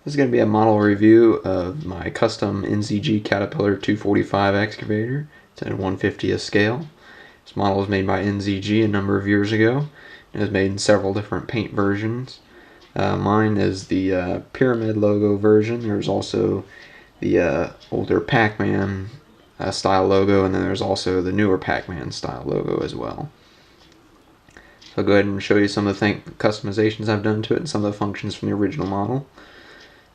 This is going to be a model review of my custom NZG Caterpilar 245 excavator. It's at 1/50th scale. This model was made by NZG a number of years ago. It was made in several different paint versions. Mine is the pyramid logo version. There's also the older Pac-Man style logo, and then there's also the newer Pac-Man style logo as well. So I'll go ahead and show you some of the customizations I've done to it and some of the functions from the original model.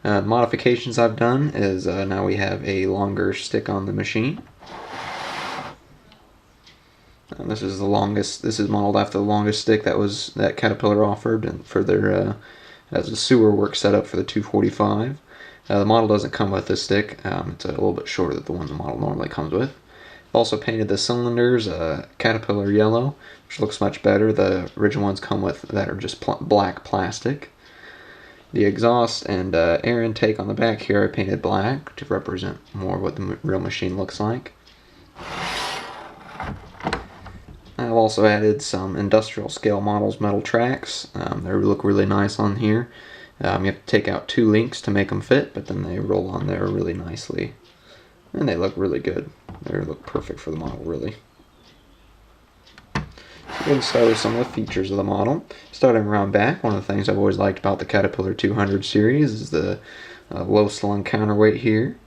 Modifications I've done is now we have a longer stick on the machine. This is the longest. This is modeled after the longest stick that Caterpillar offered, and for their as a sewer work setup for the 245. The model doesn't come with this stick. It's a little bit shorter than the one the model normally comes with. Also painted the cylinders Caterpillar yellow, which looks much better. The original ones come with that are just black plastic. The exhaust and air intake on the back here I painted black to represent more what the real machine looks like. I've also added some industrial scale models metal tracks. They look really nice on here. You have to take out 2 links to make them fit, but then they roll on there really nicely. And they look really good. They look perfect for the model, really. We're going to start with some of the features of the model. Starting around back, one of the things I've always liked about the Caterpillar 200 series is the low slung counterweight here.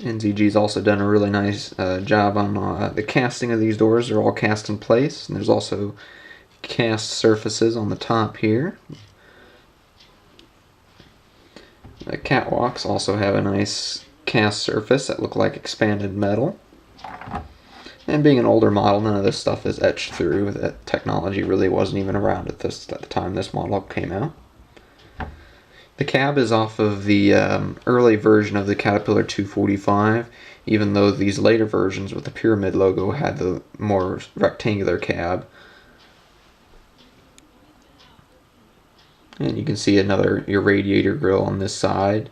NZG's also done a really nice job on the casting of these doors. They're all cast in place, and there's also cast surfaces on the top here. The catwalks also have a nice cast surface that look like expanded metal. And being an older model, none of this stuff is etched through. That technology really wasn't even around at the time this model came out. The cab is off of the early version of the Caterpillar 245, even though these later versions with the pyramid logo had the more rectangular cab. And you can see your radiator grill on this side.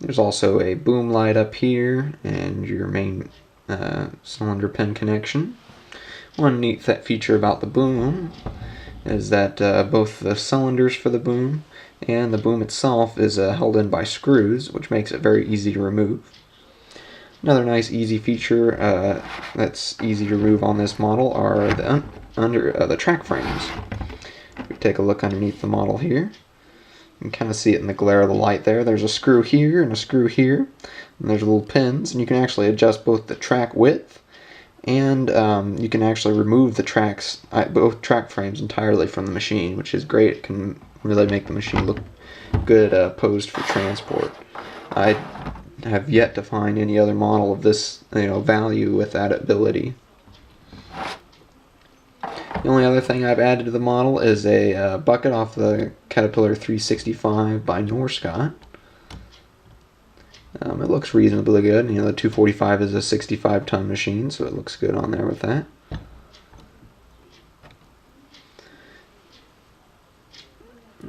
There's also a boom light up here and your main cylinder pin connection. One neat feature about the boom is that both the cylinders for the boom and the boom itself is held in by screws, which makes it very easy to remove. Another nice easy feature that's easy to remove on this model are the track frames. If we take a look underneath the model here, you can kind of see it in the glare of the light there. There's a screw here and a screw here, and there's little pins, and you can actually adjust both the track width and you can actually remove the both track frames entirely from the machine, which is great. It can really make the machine look good posed for transport. I have yet to find any other model of this value with that ability. The only other thing I've added to the model is a bucket off the Caterpillar 365 by Norscot. It looks reasonably good. The 245 is a 65-ton machine, so it looks good on there with that.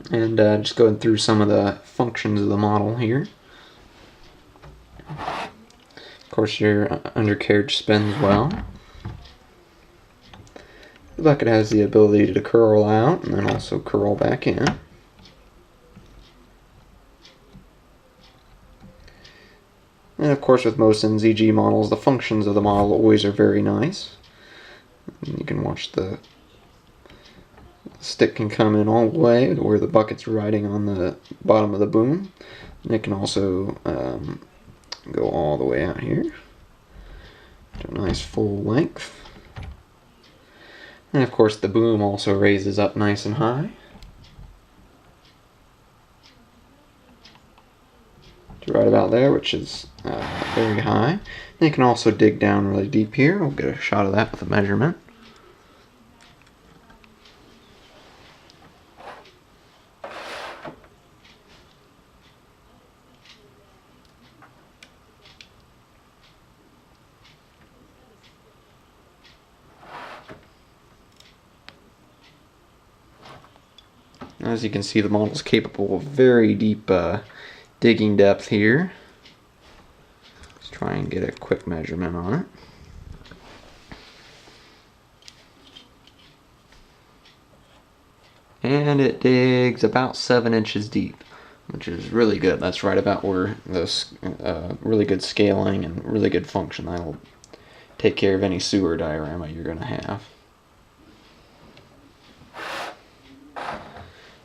And just going through some of the functions of the model here. Of course, your undercarriage spins well. The bucket has the ability to curl out and then also curl back in. And of course, with most NZG models, the functions of the model always are very nice. And you can watch the stick can come in all the way to where the bucket's riding on the bottom of the boom. And it can also go all the way out here to a nice full length. And of course the boom also raises up nice and high to right about there, which is very high. And you can also dig down really deep here. We'll get a shot of that with a measurement. As you can see, the model is capable of very deep digging depth here. Let's try and get a quick measurement on it. and it digs about 7 inches deep, which is really good. That's right about where this really good scaling and really good function. That'll take care of any sewer diorama you're going to have.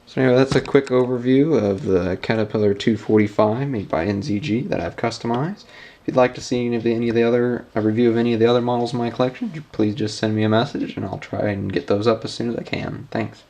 So anyway, that's a quick overview of the Caterpillar 245 made by NZG that I've customized. If you'd like to see a review of any of the other models in my collection, please just send me a message and I'll try and get those up as soon as I can. Thanks.